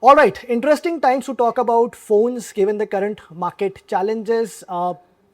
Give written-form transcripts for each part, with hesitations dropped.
All right, interesting times to talk about phones given the current market challenges,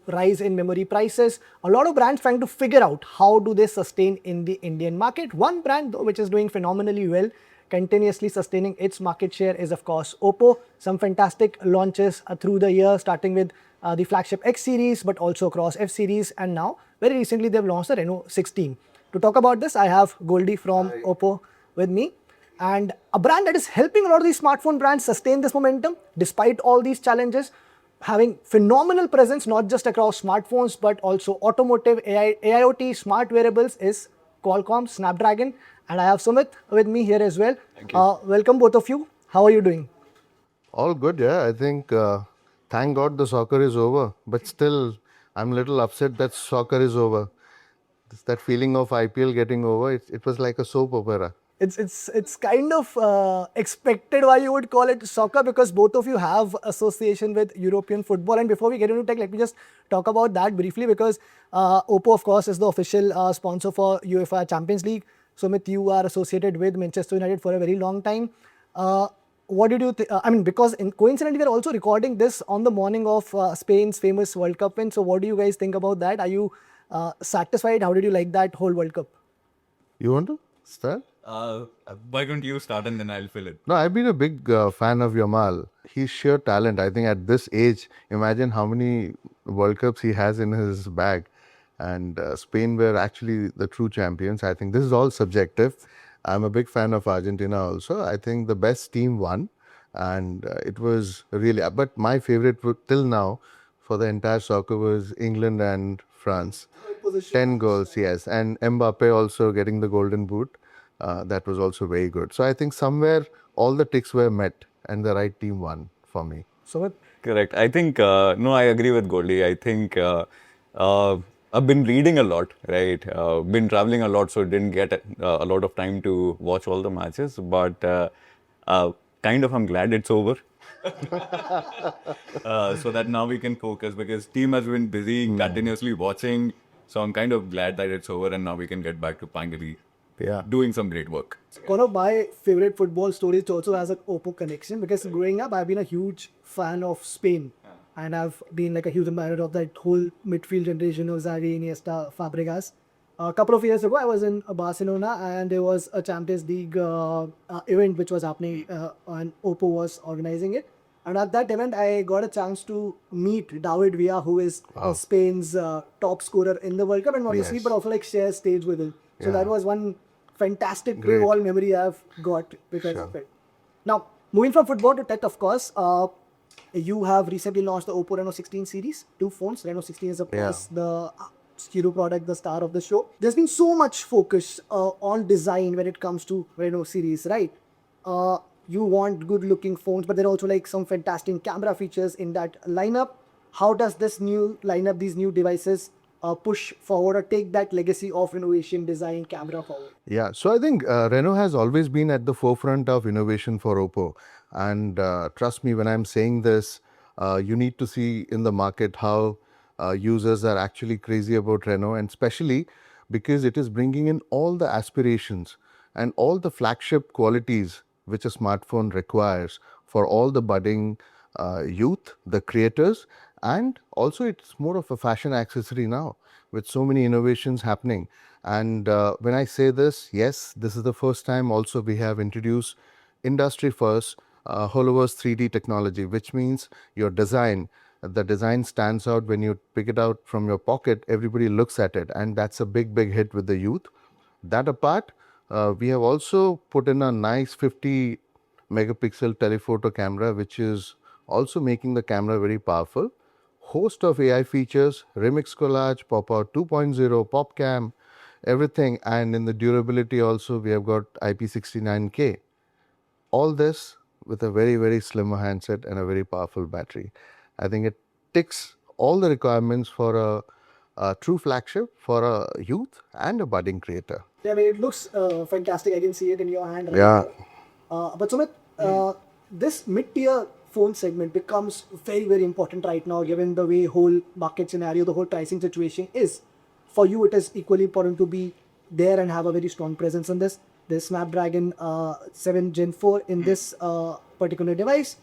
rise in memory prices. A lot of brands trying to figure out how do they sustain in the Indian market. One brand though, which is doing phenomenally well, continuously sustaining its market share is of course Oppo. Some fantastic launches through the year, starting with the flagship X series, but also across F series, and now very recently they've launched the Reno 16. To talk about this, I have Goldie from Oppo with me. And a brand that is helping a lot of these smartphone brands sustain this momentum despite all these challenges, having phenomenal presence not just across smartphones but also automotive, AIoT, smart wearables is Qualcomm Snapdragon. And I have Sumit with me here as well. Thank you. Welcome both of you. How are you doing? All good, yeah. I think, thank God the soccer is over, but still, I'm a little upset that soccer is over. It's that feeling of IPL getting over, it was like a soap opera. It's kind of expected why you would call it soccer, because both of you have association with European football. And before we get into tech, let me just talk about that briefly, because Oppo of course is the official sponsor for UEFA Champions League. Sumit, you are associated with Manchester United for a very long time. What did you think? I mean, because coincidentally we're also recording this on the morning of Spain's famous World Cup win. So what do you guys think about that? Are you satisfied? How did you like that whole World Cup? You want to start? Why don't you start and then I'll fill it? No, I've been a big fan of Yamal. He's sheer talent. I think at this age, imagine how many World Cups he has in his bag. And Spain were actually the true champions. I think this is all subjective. I'm a big fan of Argentina also. I think the best team won. And it was really, but my favorite till now for the entire soccer was England and France. 10 goals, yes. And Mbappe also getting the golden boot. That was also very good. So I think somewhere all the ticks were met and the right team won for me. Sumit? Correct. I think, no, I agree with Goldie. I think I've been reading a lot, right? Been traveling a lot, so didn't get a lot of time to watch all the matches. But kind of, I'm glad it's over. So that now we can focus, because team has been busy continuously watching. So I'm kind of glad that it's over and now we can get back to finally doing some great work. One of my favorite football stories also has an Oppo connection, because growing up I've been a huge fan of Spain, and I've been like a huge admirer of that whole midfield generation of Xavi, Iniesta, Fabregas. A couple of years ago I was in Barcelona and there was a Champions League event which was happening, and Oppo was organizing it. And at that event I got a chance to meet David Villa, who is Spain's top scorer in the World Cup, and not just Yes. but also like share stage with him. So Yeah. that was one fantastic Great. wall memory I've got because Sure. of it. Now, moving from football to tech, of course, you have recently launched the Oppo Reno 16 series, two phones. Reno 16 is, of course, the hero product, the star of the show. There's been so much focus on design when it comes to Reno series, right? You want good looking phones, but there are also like some fantastic camera features in that lineup. How does this new lineup, these new devices, push forward or take that legacy of innovation, design, camera forward? Yeah, so I think Renault has always been at the forefront of innovation for Oppo. And trust me, when I'm saying this, you need to see in the market how users are actually crazy about Renault, and especially because it is bringing in all the aspirations and all the flagship qualities which a smartphone requires for all the budding youth, the creators, and also it's more of a fashion accessory now with so many innovations happening. And when I say this, yes, this is the first time also we have introduced industry first Holoverse 3D technology, which means your design, the design stands out when you pick it out from your pocket, everybody looks at it, and that's a big, big hit with the youth. That apart, we have also put in a nice 50 megapixel telephoto camera, which is also making the camera very powerful. Host of AI features, Remix Collage, Pop Out 2.0, PopCam, everything. And in the durability also, we have got IP69K. All this with a very, very slimmer handset and a very powerful battery. I think it ticks all the requirements for a true flagship for a youth and a budding creator. Yeah, I mean, it looks fantastic. I can see it in your hand right Yeah. now. But Sumit, this mid-tier phone segment becomes very, very important right now, given the way whole market scenario, the whole pricing situation is. For you, it is equally important to be there and have a very strong presence in this. the Snapdragon 7 Gen 4 in this particular device.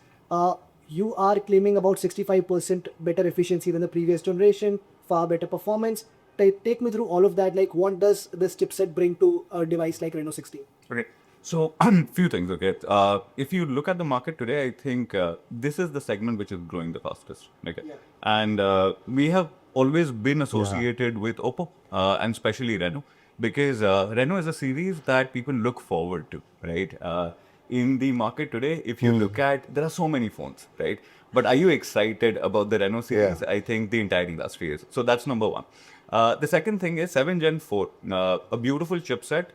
You are claiming about 65% better efficiency than the previous generation, far better performance. Take me through all of that. Like, what does this chipset bring to a device like Reno 16? Okay. So, few things. Okay. If you look at the market today, I think this is the segment which is growing the fastest. Okay. Yeah. And we have always been associated with Oppo and especially Reno because Reno is a series that people look forward to, right? In the market today, if you look at, there are so many phones, right? But are you excited about the Reno series? I think the entire industry is. So that's number one. The second thing is 7 Gen 4, a beautiful chipset.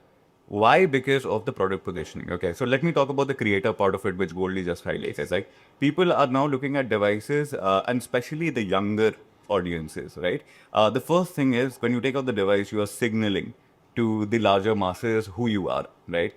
Why? Because of the product positioning. Okay, so let me talk about the creator part of it, which Goldie just highlighted. Like, people are now looking at devices, and especially the younger audiences, right? The first thing is when you take out the device, you are signaling to the larger masses who you are, right?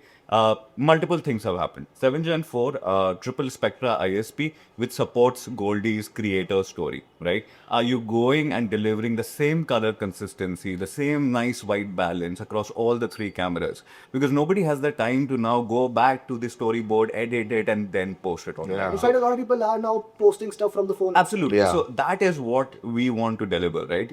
Multiple things have happened. 7 Gen 4, triple spectra ISP, which supports Goldie's creator story, right? Are you going and delivering the same color consistency, the same nice white balance across all the three cameras? Because nobody has the time to now go back to the storyboard, edit it, and then post it on there. In fact, a lot of people are now posting stuff from the phone. Absolutely. Yeah. So that is what we want to deliver, right?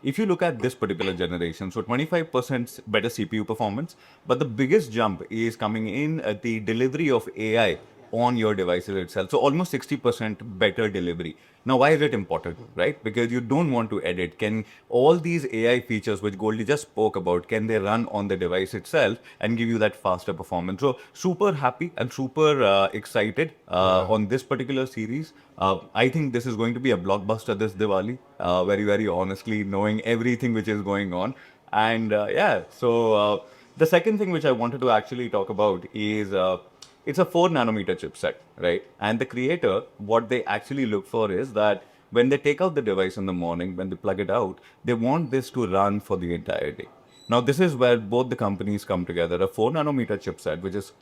If you look at this particular generation, so 25% better CPU performance, but the biggest jump is coming in at the delivery of AI on your devices itself. So almost 60% better delivery. Now, why is it important, right? Because you don't want to edit. Can all these AI features, which Goldie just spoke about, can they run on the device itself and give you that faster performance? So super happy and super excited on this particular series. I think this is going to be a blockbuster this Diwali, very, very honestly, knowing everything which is going on. And the second thing which I wanted to actually talk about is it's a 4 nanometer chipset, right? And the creator, what they actually look for is that when they take out the device in the morning, when they plug it out, they want this to run for the entire day. Now, this is where both the companies come together. A 4 nanometer chipset, which is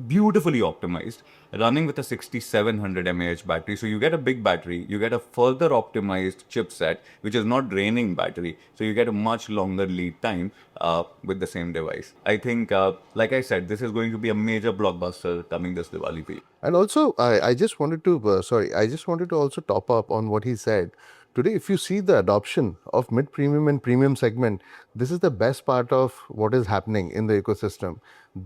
beautifully optimized, running with a 6700 mAh battery. So you get a big battery, you get a further optimized chipset, which is not draining battery. So you get a much longer lead time with the same device. I think, like I said, this is going to be a major blockbuster coming this Diwali for you. And also, I just wanted to, I just wanted to also top up on what he said. Today, if you see the adoption of mid-premium and premium segment, this is the best part of what is happening in the ecosystem.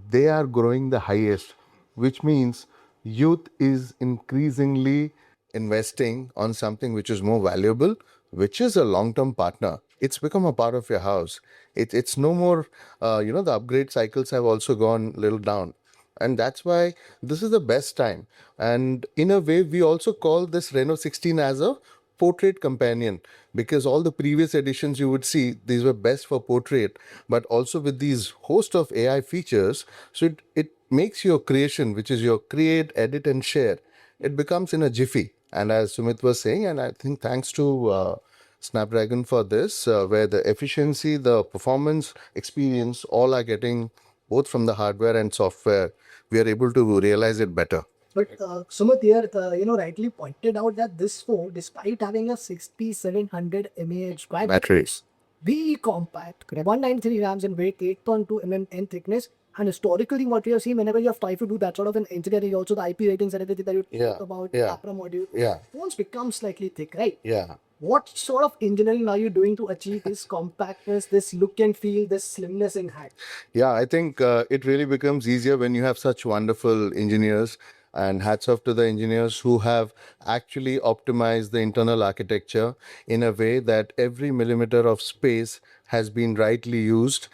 They are growing the highest, which means youth is increasingly investing on something which is more valuable, which is a long-term partner. It's become a part of your house. It's no more, the upgrade cycles have also gone a little down. And that's why this is the best time. And in a way, we also call this Reno 16 as a portrait companion, because all the previous editions you would see, these were best for portrait, but also with these host of AI features. So it makes your creation, which is your create, edit, and share, it becomes in a jiffy. And as Sumit was saying, and I think thanks to Snapdragon for this, where the efficiency, the performance, experience, all are getting both from the hardware and software, we are able to realize it better. But Sumit here, rightly pointed out that this phone, despite having a 6700 mAh Batteries. very compact, 193 grams in weight, 8.2 mm in thickness, and historically, what we have seen whenever you have tried to do that sort of an engineering, also the IP ratings and everything that you talked about, APRA module, phones become slightly thick, right? Yeah. What sort of engineering are you doing to achieve this compactness, this look and feel, this slimness in hand? Yeah, I think it really becomes easier when you have such wonderful engineers. And hats off to the engineers who have actually optimized the internal architecture in a way that every millimeter of space has been rightly used,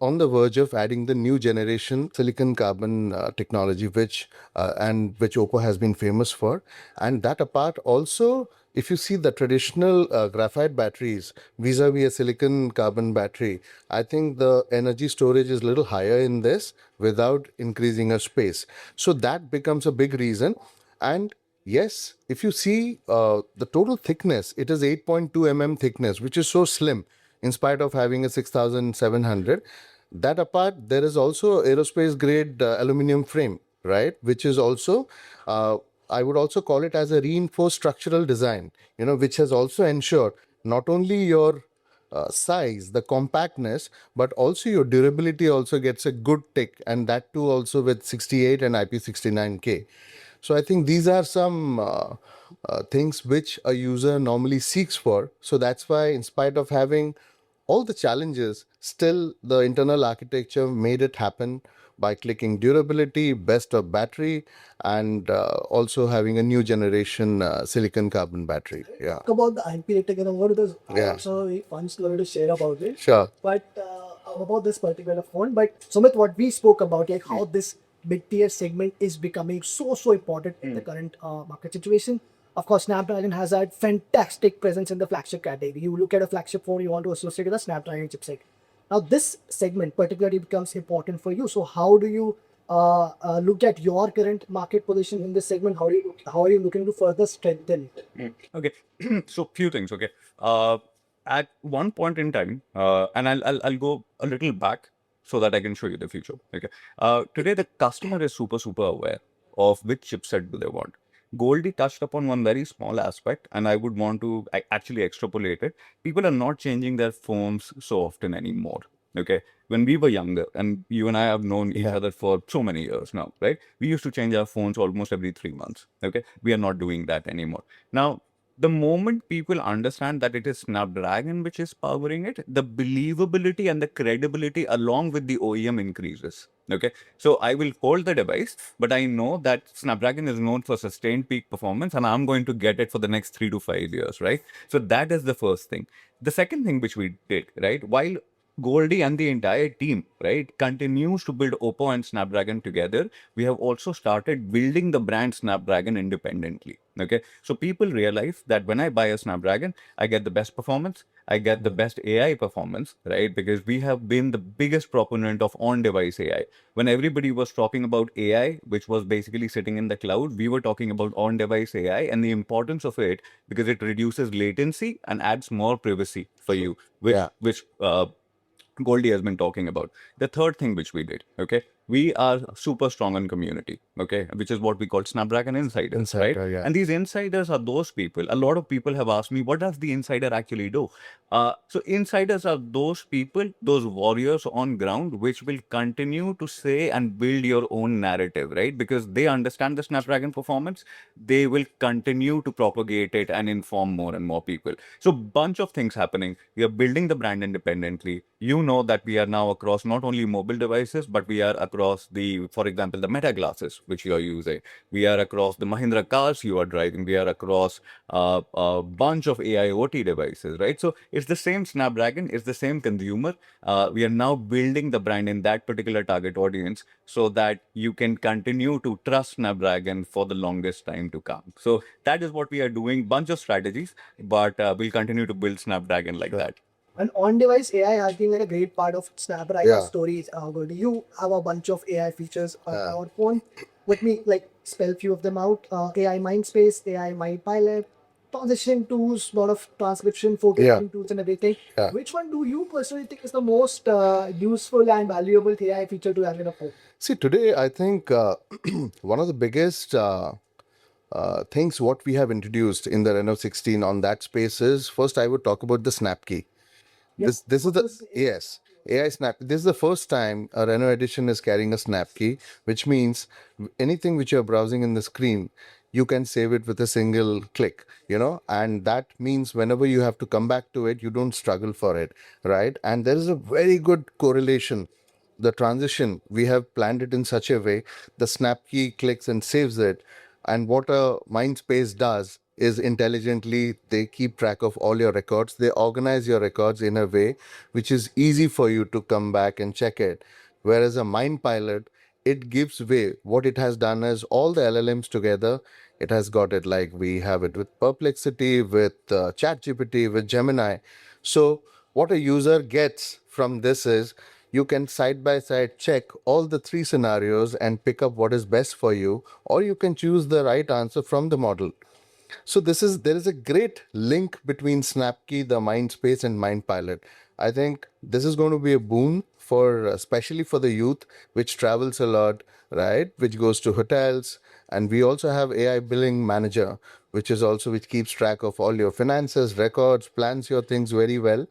on the verge of adding the new generation silicon carbon technology, which Oppo has been famous for. And that apart, also, if you see the traditional graphite batteries vis-a-vis a silicon carbon battery, I think the energy storage is a little higher in this without increasing a space. So that becomes a big reason. And yes, if you see the total thickness, it is 8.2 mm thickness, which is so slim in spite of having a 6700. That apart, there is also aerospace grade aluminum frame, right? Which is also, I would also call it as a reinforced structural design, which has also ensured not only your size, the compactness, but also your durability also gets a good tick, and that too also with 68 and IP69K. So I think these are some things which a user normally seeks for. So that's why, in spite of having all the challenges, still the internal architecture made it happen by clicking durability, best of battery, and also having a new generation silicon carbon battery. Yeah. Talk about the IP rating and what it is. I Yeah. also very fun story to share about it. Sure. But about this particular phone. But Sumit, what we spoke about, like how this mid-tier segment is becoming so important in the current market situation. Of course, Snapdragon has had fantastic presence in the flagship category. You look at a flagship phone, you want to associate with a Snapdragon chipset. Now, this segment particularly becomes important for you. So, how do you look at your current market position in this segment? How are you looking to further strengthen it? Okay, so few things. Okay, at one point in time, and I'll go a little back so that I can show you the future. Okay, today the customer is super aware of which chipset do they want. Goldie touched upon one very small aspect, and I would want to actually extrapolate it. People are not changing their phones so often anymore. Okay, when we were younger, and you and I have known each other for so many years now, right? We used to change our phones almost every 3 months. Okay, we are not doing that anymore. Now, the moment people understand that it is Snapdragon which is powering it, the believability and the credibility along with the OEM increases. Okay, so I will hold the device, but I know that Snapdragon is known for sustained peak performance, and I'm going to get it for the next 3 to 5 years, right? So that is the first thing. The second thing which we did, right, while Goldie and the entire team, right, continues to build Oppo and Snapdragon together, we have also started building the brand Snapdragon independently. Okay, so people realize that when I buy a Snapdragon, I get the best performance, I get the best AI performance, right? Because we have been the biggest proponent of on-device AI. When everybody was talking about AI, which was basically sitting in the cloud, we were talking about on-device AI and the importance of it because it reduces latency and adds more privacy for you, which Yeah. Goldie has been talking about. The third thing which we did, okay, we are super strong on community, okay, which is what we call Snapdragon insiders, right? Insider, yeah. And these insiders are those people. A lot of people have asked me, what does the insider actually do? So insiders are those people, those warriors on ground, which will continue to say and build your own narrative, right? Because they understand the Snapdragon performance, they will continue to propagate it and inform more and more people. So bunch of things happening. We are building the brand independently. You know that we are now across not only mobile devices, but we are across the, for example, the Meta glasses, which you are using. We are across the Mahindra cars you are driving. We are across a bunch of AIoT devices, right? So it's the same Snapdragon, it's the same consumer. We are now building the brand in that particular target audience so that you can continue to trust Snapdragon for the longest time to come. So that is what we are doing. Bunch of strategies, but we'll continue to build Snapdragon like that. And on-device AI has been like a great part of Snapdragon Yeah. stories. Goldie. You have a bunch of AI features on our phone. Let me like spell few of them out. AI Mindspace, AI Mind Pilot, transition tools, lot of transcription, focusing tools, and everything. Yeah. Which one do you personally think is the most useful and valuable AI feature to have in a phone? See, today I think one of the biggest things what we have introduced in the Reno 16 on that space is, first I would talk about the Snap Key. This is What the was yes, AI Snap. This is the first time a Reno edition is carrying a Snap Key, which means anything which you're browsing in the screen, you can save it with a single click, and that means whenever you have to come back to it, you don't struggle for it, right? And there is a very good correlation. The transition, we have planned it in such a way, the Snap Key clicks and saves it. And what a Mindspace does is intelligently they keep track of all your records. They organize your records in a way which is easy for you to come back and check it. Whereas a Mind Pilot, it gives way. What it has done is all the LLMs together. It has got it like we have it with Perplexity, with ChatGPT, with Gemini. So what a user gets from this is you can side by side check all the three scenarios and pick up what is best for you, or you can choose the right answer from the model. So there is a great link between Snapkey, the Mindspace, and MindPilot. I think this is going to be a boon for especially for the youth, which travels a lot, right? Which goes to hotels, and we also have AI Billing Manager, which keeps track of all your finances, records, plans your things very well.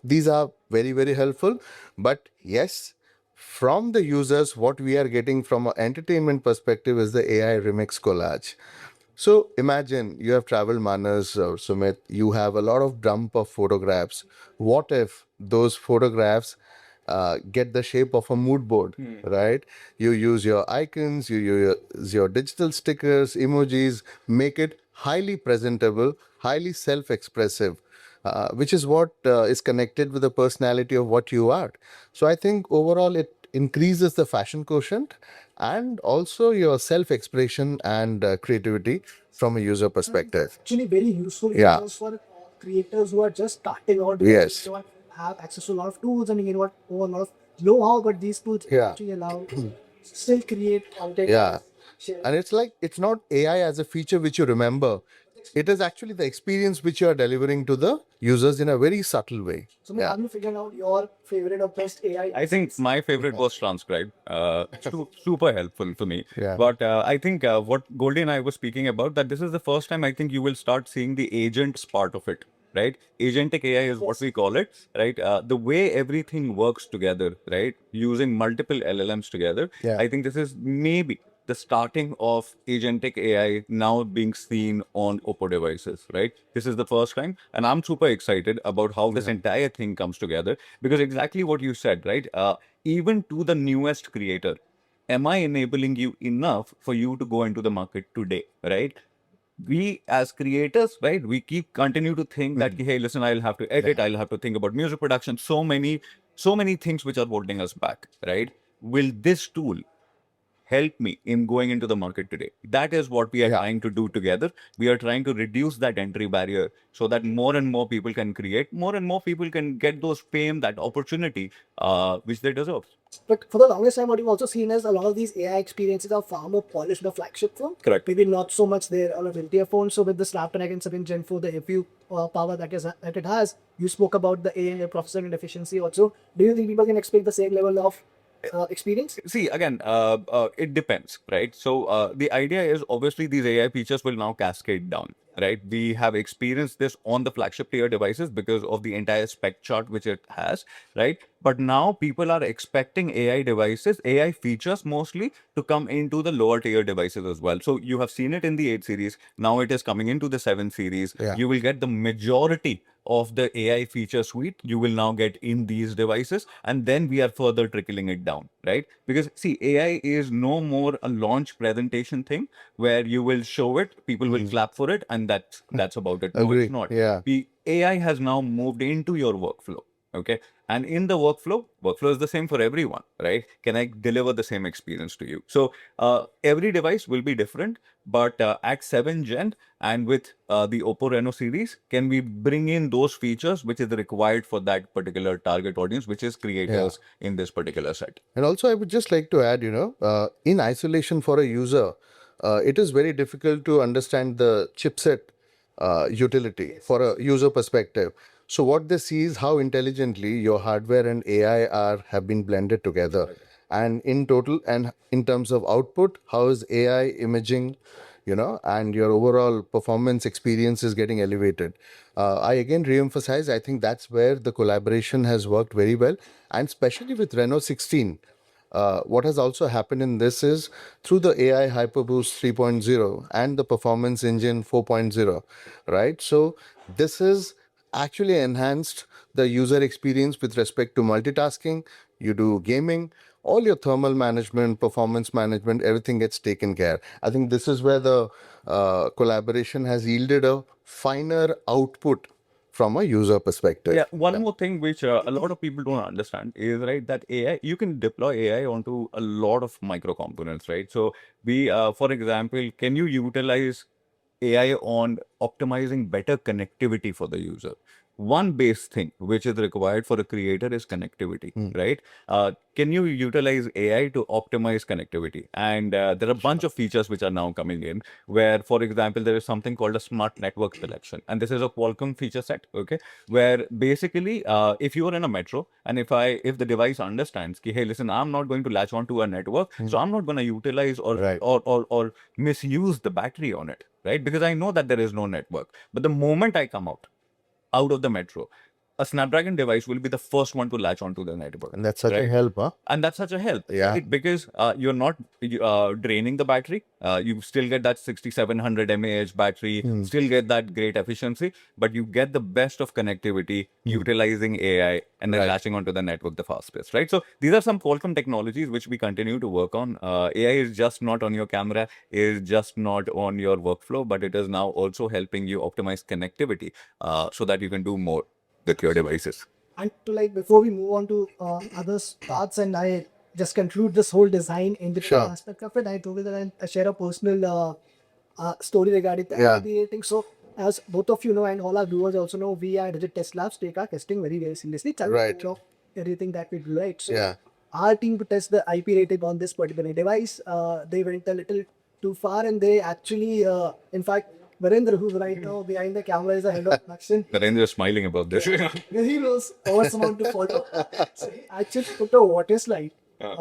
These are very, very helpful. But yes, from the users, what we are getting from an entertainment perspective is the AI remix collage. So imagine you have traveled Manas or Sumit, you have a lot of dump of photographs. What if those photographs get the shape of a mood board, right? You use your icons, you use your digital stickers, emojis, make it highly presentable, highly self-expressive. Which is what is connected with the personality of what you are. So I think overall it increases the fashion quotient and also your self-expression and creativity from a user perspective. Actually, very useful Yeah. features for creators who are just starting out. Yes. They don't have access to a lot of tools and you know what, a lot of know-how, but these tools Yeah. actually allow to still create content. Yeah. Share. And it's like, it's not AI as a feature which you remember. It is actually the experience which you are delivering to the users in a very subtle way. So, have you figured out your favorite or best AI? I think my favorite was transcribe. Super helpful for me. Yeah. But I think what Goldie and I were speaking about, that this is the first time I think you will start seeing the agents part of it, right? Agentic AI is what we call it, right? The way everything works together, right? Using multiple LLMs together. Yeah. I think this is maybe the starting of agentic AI now being seen on Oppo devices, right? This is the first time, and I'm super excited about how this entire thing comes together, because exactly what you said, right? Even to the newest creator, am I enabling you enough for you to go into the market today, right? We as creators, right, we keep continue to think that, hey, listen, I'll have to edit, I'll have to think about music production, so many things which are holding us back, right? Will this tool help me in going into the market today? That is what we are trying to do together. We are trying to reduce that entry barrier so that more and more people can create, more and more people can get those fame, that opportunity, which they deserve. But for the longest time, what you've also seen is a lot of these AI experiences are far more polished on a flagship phone. Correct. Maybe not so much there on a mid-tier phone. So with the Snapdragon 7 Gen 4, the APU power that it has, you spoke about the AI processing and efficiency also. Do you think people can expect the same level of experience? See, again, it depends, right? So the idea is obviously these AI features will now cascade down, right? We have experienced this on the flagship tier devices because of the entire spec chart which it has, right? But now people are expecting AI devices, AI features mostly, to come into the lower tier devices as well. So you have seen it in the 8 series. Now it is coming into the 7 series. Yeah. You will get the majority of the AI feature suite you will now get in these devices, and then we are further trickling it down, right? Because see, AI is no more a launch presentation thing where you will show it, people will clap for it, and that's about it. No, Agree. it's not. Yeah. AI has now moved into your workflow. Okay. And in the workflow is the same for everyone, right? Can I deliver the same experience to you? So every device will be different, but at 7 Gen and with the Oppo Reno series, can we bring in those features which is required for that particular target audience, which is creators in this particular set? And also, I would just like to add, in isolation for a user, it is very difficult to understand the chipset utility for a user perspective. So what they see is how intelligently your hardware and AI have been blended together. And in total, and in terms of output, how is AI imaging, and your overall performance experience is getting elevated. I again re-emphasize, I think that's where the collaboration has worked very well, and especially with Renault 16. What has also happened in this is through the AI Hyperboost 3.0 and the Performance Engine 4.0, right? So this is actually enhanced the user experience with respect to multitasking. You do gaming, all your thermal management, performance management, everything gets taken care. I think this is where the collaboration has yielded a finer output from a user perspective. Yeah, one more thing which a lot of people don't understand is, right, that AI, you can deploy AI onto a lot of micro components, right? So for example, can you utilize AI on optimizing better connectivity for the user? One base thing which is required for a creator is connectivity, right? Can you utilize AI to optimize connectivity? And there are a bunch of features which are now coming in where, for example, there is something called a smart network selection. And this is a Qualcomm feature set, okay? Where basically, if you are in a metro and if the device understands, ki, hey, listen, I'm not going to latch onto a network, so I'm not going to utilize Right. or misuse the battery on it, right? Because I know that there is no network. But the moment I come out of the metro, a Snapdragon device will be the first one to latch onto the network. And that's such a right? help, huh? And that's such a help, Yeah. right? Because you're not draining the battery. You still get that 6700 mAh battery, still get that great efficiency, but you get the best of connectivity utilizing AI and then Right. latching onto the network the fastest, right? So these are some Qualcomm technologies which we continue to work on. AI is just not on your camera, is just not on your workflow, but it is now also helping you optimize connectivity so that you can do more with your devices. And to like before we move on to other parts, and I just conclude this whole design engineering Sure. aspect of it, I told you that I share a personal story regarding the Yeah. IP rating. So as both of you know, and all our viewers also know, we at Digit Test Labs take our testing very very seriously. It's Right. everything that we do, right? So Yeah. our team to test the IP rating on this particular device, they went a little too far, and they actually, in fact, Virendra, who's right now behind the camera, is a head of production. Narendra is smiling about this. Because he knows what's amount to follow. So he actually put a water slide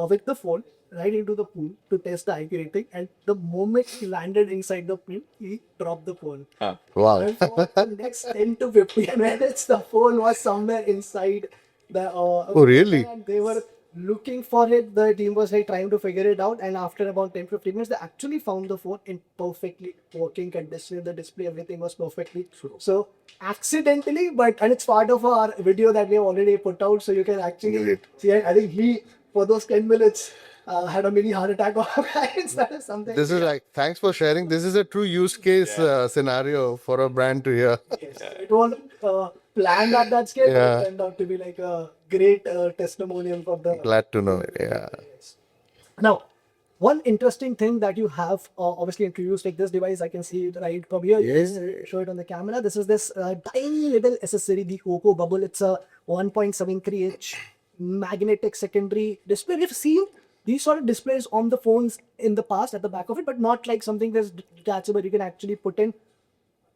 with the phone right into the pool to test the IP rating. And the moment he landed inside the pool, he dropped the phone. Wow. And for the next 10 to 15 minutes, the phone was somewhere inside the. Oh, really? And they were looking for it. The team was like trying to figure it out. And after about 10 15 minutes, they actually found the phone in perfectly working condition. The display, everything was perfectly true. So, accidentally, and it's part of our video that we have already put out. So, you can actually Great. see it. I think he, for those 10 minutes, had a mini heart attack of that is something. This is like, thanks for sharing. This is a true use case scenario for a brand to hear. Yes. It wasn't planned at that scale, but Yeah. it turned out to be like a great testimonial for the. Glad to know. Yeah. Now, one interesting thing that you have obviously introduced, like this device, I can see it right from here. Yes. Show it on the camera. This is this tiny little accessory, the OPPO Bubble. It's a 1.73-inch magnetic secondary display. We've seen these sort of displays on the phones in the past at the back of it, but not like something that's detachable. You can actually put in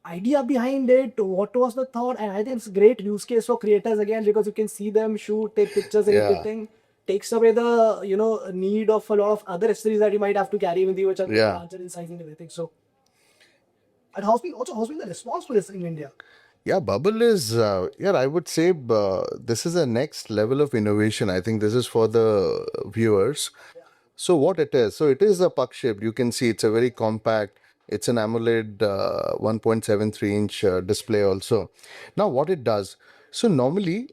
idea behind it, what was the thought, and I think it's a great use case for creators again because you can see them shoot, take pictures and Yeah. everything. Takes away the need of a lot of other accessories that you might have to carry with you, which are Yeah. larger in size and everything. So, and how's been the response for this in India? Yeah, Bubble is, I would say this is a next level of innovation. I think this is for the viewers. So what it is? So it is a puck shaped. You can see it's a very compact. It's an AMOLED 1.73-inch display also. Now what it does? So normally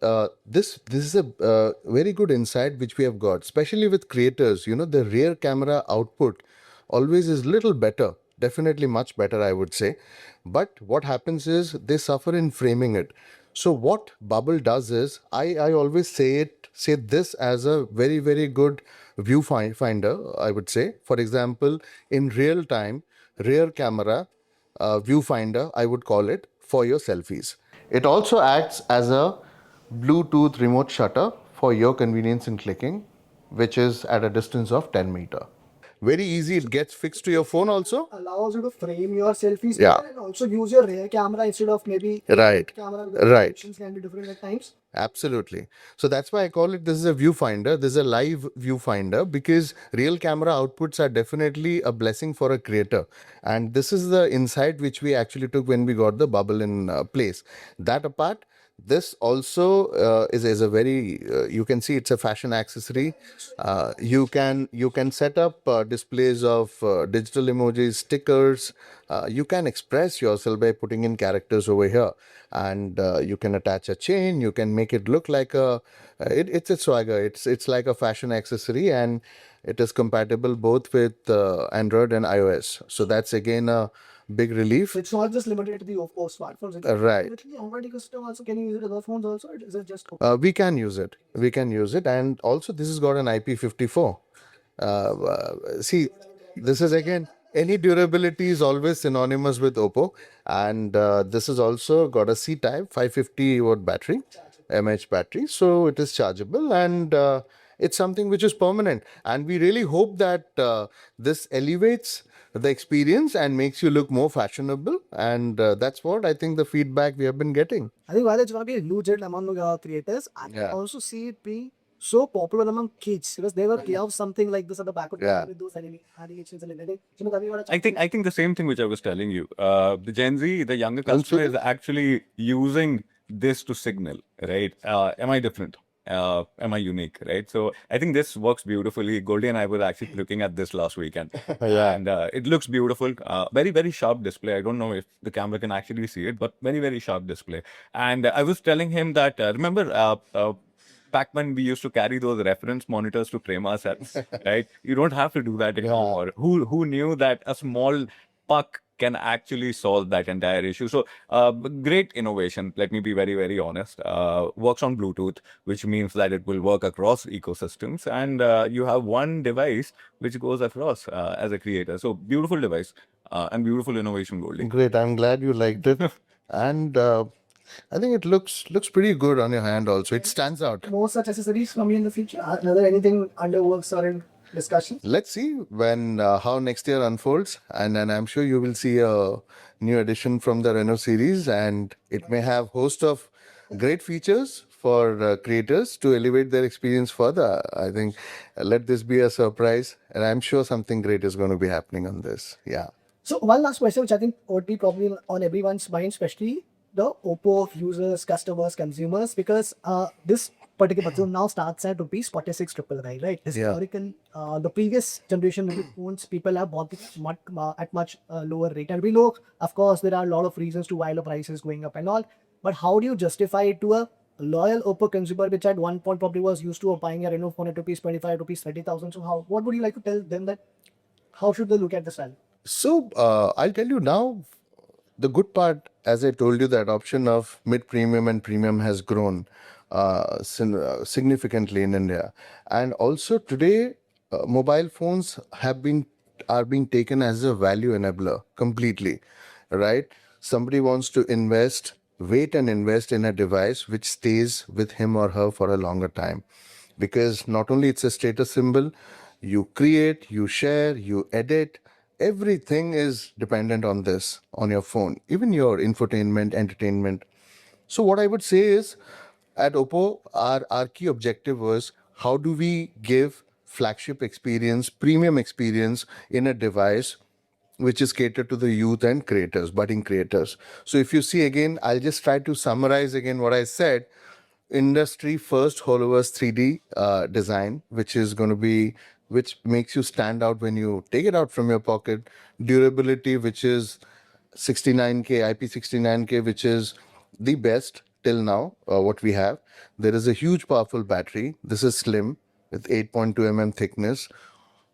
this is a very good insight which we have got, especially with creators. You know, the rear camera output always is little better, definitely much better, I would say. But what happens is they suffer in framing it. So what Bubble does is I always say this as a very, very good viewfinder, I would say. For example, in real time, rear camera viewfinder, I would call it, for your selfies. It also acts as a Bluetooth remote shutter for your convenience in clicking, which is at a distance of 10 meter. Very easy. It gets fixed to your phone also. Allows you to frame your selfies Yeah. better and also use your rear camera instead of maybe Right. camera. Right. Options can be different at times. Absolutely. So that's why I call it this is a viewfinder. This is a live viewfinder because real camera outputs are definitely a blessing for a creator. And this is the insight which we actually took when we got the Bubble in place. That apart, this also is a very you can see it's a fashion accessory. You can set up displays of digital emojis, stickers. You can express yourself by putting in characters over here, and you can attach a chain. You can make it look like it's a swagger. It's like a fashion accessory, and it is compatible both with Android and iOS. So that's again a big relief. So it's not just limited to the Oppo smartphones. Right. With the Android ecosystem also, can you use it other phones also? Or is it just Oppo? We can use it. We can use it, and also this has got an IP54. See, this is again any durability is always synonymous with Oppo, and this has also got a C-type 550 watt battery, mAh battery, so it is chargeable and. It's something which is permanent, and we really hope that this elevates the experience and makes you look more fashionable, and that's what I think the feedback we have been getting. I think while it's going to be a huge hit among creators, I Yeah. also see it being so popular among kids because they will love something like this at the back of the Yeah. mind with those animations and everything. So, Kavi, what I think the same thing which I was telling you. The Gen Z, the younger customer is actually using this to signal, right? Am I different? Am I unique, right? So I think this works beautifully. Goldie and I were actually looking at this last weekend. Yeah. And it looks beautiful. Very, very sharp display. I don't know if the camera can actually see it, but very, very sharp display. And I was telling him that, remember, back when we used to carry those reference monitors to frame ourselves, right? You don't have to do that anymore. Who knew that a small puck can actually solve that entire issue? So great innovation. Let me be very, very honest. Works on Bluetooth, which means that it will work across ecosystems, and you have one device which goes across as a creator. So beautiful device and beautiful innovation, Goldie. Great. I'm glad you liked it. And I think it looks pretty good on your hand also. It stands out. More such accessories from you in the future? Are there anything under works or in discussion? Let's see when how next year unfolds, and then I'm sure you will see a new edition from the Renault series, and it may have host of great features for creators to elevate their experience further. I think let this be a surprise, and I'm sure something great is going to be happening on this. Yeah. So one last question, which I think would be probably on everyone's mind, especially the Oppo users, customers, consumers, because this particular phone now starts at rupees 46,999, right? Historical, the previous generation of phones, people have bought it at much lower rate, and we know, of course, there are a lot of reasons to why the price is going up and all. But how do you justify it to a loyal Oppo consumer, which at one point probably was used to buying a Reno phone at rupees 25, rupees 30,000? So how? What would you like to tell them that? How should they look at this value? So I'll tell you now, the good part, as I told you, the adoption of mid-premium and premium has grown significantly in India, and also today, mobile phones are being taken as a value enabler completely, right? Somebody wants to wait and invest in a device which stays with him or her for a longer time, because not only it's a status symbol, you create, you share, you edit, everything is dependent on this, on your phone, even your infotainment, entertainment. So what I would say is, at Oppo, our key objective was how do we give flagship experience, premium experience in a device which is catered to the youth and creators, budding creators. So if you see again, I'll just try to summarize again what I said. Industry first Holoverse 3D design, which is going to be, which makes you stand out when you take it out from your pocket. Durability, which is 69K, IP69K, which is the best till now, what we have. There is a huge powerful battery. This is slim with 8.2 thickness.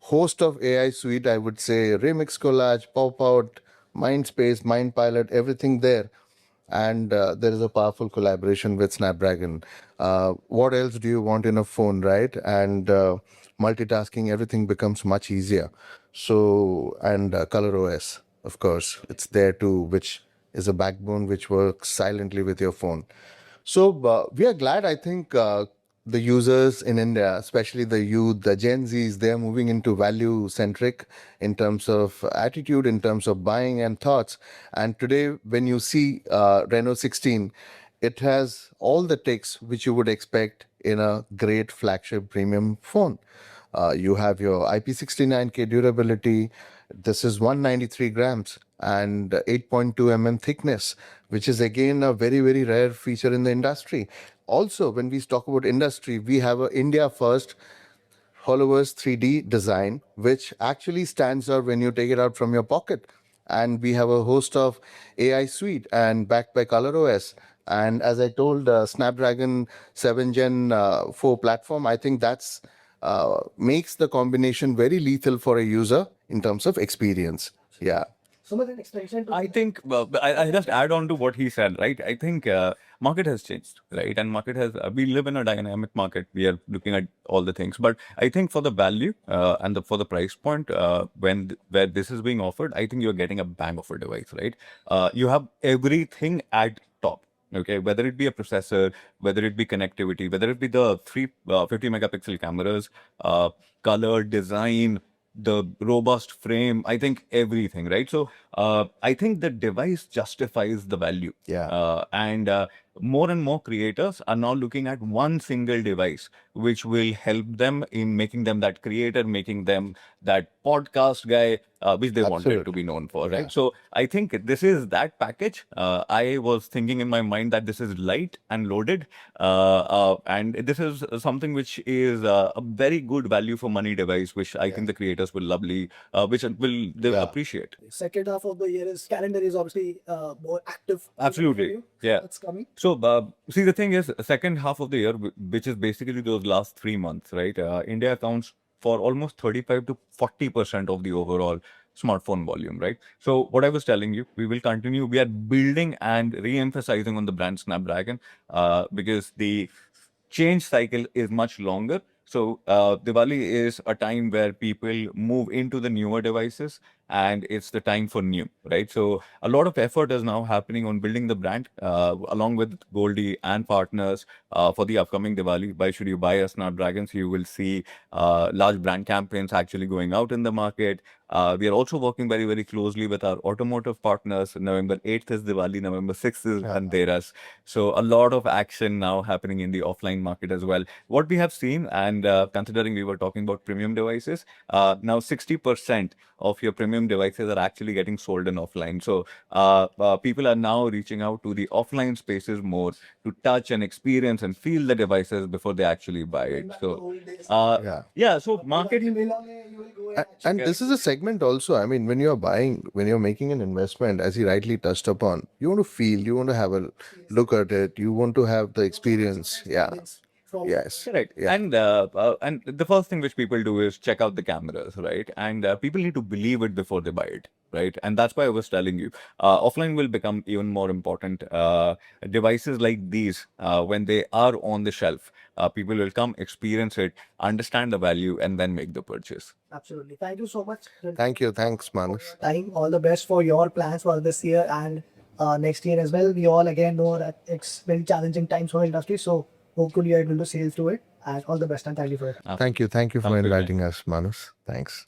Host of AI suite, I would say Remix Collage, Pop Out, Mindspace, Mindpilot, everything there. And there is a powerful collaboration with Snapdragon. What else do you want in a phone, right? And multitasking, everything becomes much easier. So, and Color OS, of course, it's there too, which is a backbone which works silently with your phone. So we are glad, I think, the users in India, especially the youth, the Gen Zs, they are moving into value centric in terms of attitude, in terms of buying and thoughts. And today, when you see Renault 16, it has all the ticks which you would expect in a great flagship premium phone. You have your IP69K durability. This is 193 grams and 8.2 thickness, which is again a very, very rare feature in the industry. Also, when we talk about industry, we have a India first Holoverse 3D design, which actually stands out when you take it out from your pocket. And we have a host of AI suite and backed by ColorOS. And as I told, Snapdragon 7 Gen 4 platform, I think that's makes the combination very lethal for a user in terms of experience. Yeah. So much an extension to I think I just add on to what he said, right? I think market has changed, right? And market has we live in a dynamic market. We are looking at all the things, but I think for the value and for the price point where this is being offered, I think you're getting a bang of a device, right? You have everything at top. Okay, whether it be a processor, whether it be connectivity, whether it be the 50 megapixel cameras, color, design, the robust frame, I think everything, right? So I think the device justifies the value. Yeah. And more and more creators are now looking at one single device, which will help them in making them that creator, making them that podcast guy, which they wanted to Absolutely. be known for, right? Yeah. So I think this is that package. I was thinking in my mind that this is light and loaded, and this is something which is a very good value for money device, which I think the creators will lovely, which will they will Yeah. appreciate. Second half of the year is calendar is obviously more active. Absolutely. Yeah. That's coming. So, see, the thing is, second half of the year, which is basically those last 3 months, right? India accounts for almost 35 to 40% of the overall smartphone volume, right? So, what I was telling you, we will continue. We are building and re-emphasizing on the brand Snapdragon, because the change cycle is much longer. So Diwali is a time where people move into the newer devices, and it's the time for new, right? So a lot of effort is now happening on building the brand, along with Goldie and partners, for the upcoming Diwali. Why should you buy a Snapdragon? So you will see large brand campaigns actually going out in the market. We are also working very, very closely with our automotive partners. November 8th is Diwali, November 6th is Dhanteras. So a lot of action now happening in the offline market as well. What we have seen, and considering we were talking about premium devices, now 60% of your premium devices are actually getting sold in offline. So people are now reaching out to the offline spaces more to touch and experience and feel the devices before they actually buy it. So yeah, so market. And this is a segment also. I mean, when you're buying, when you're making an investment, as he rightly touched upon, you want to feel, you want to have a look at it, you want to have the experience. Yeah. Yes. Correct. Yeah. And the first thing which people do is check out the cameras, right? And people need to believe it before they buy it, right? And that's why I was telling you, offline will become even more important. Devices like these, when they are on the shelf, people will come, experience it, understand the value, and then make the purchase. Absolutely. Thank you so much. Thank you. Thanks, Manus. Time. All the best for your plans for this year and next year as well. We all again know that it's very challenging times for the industry. So hopefully you're able to sail through it. And all the best and thank you for it. Thank you. Thank you for Have a good day. inviting us, Manus. Thanks.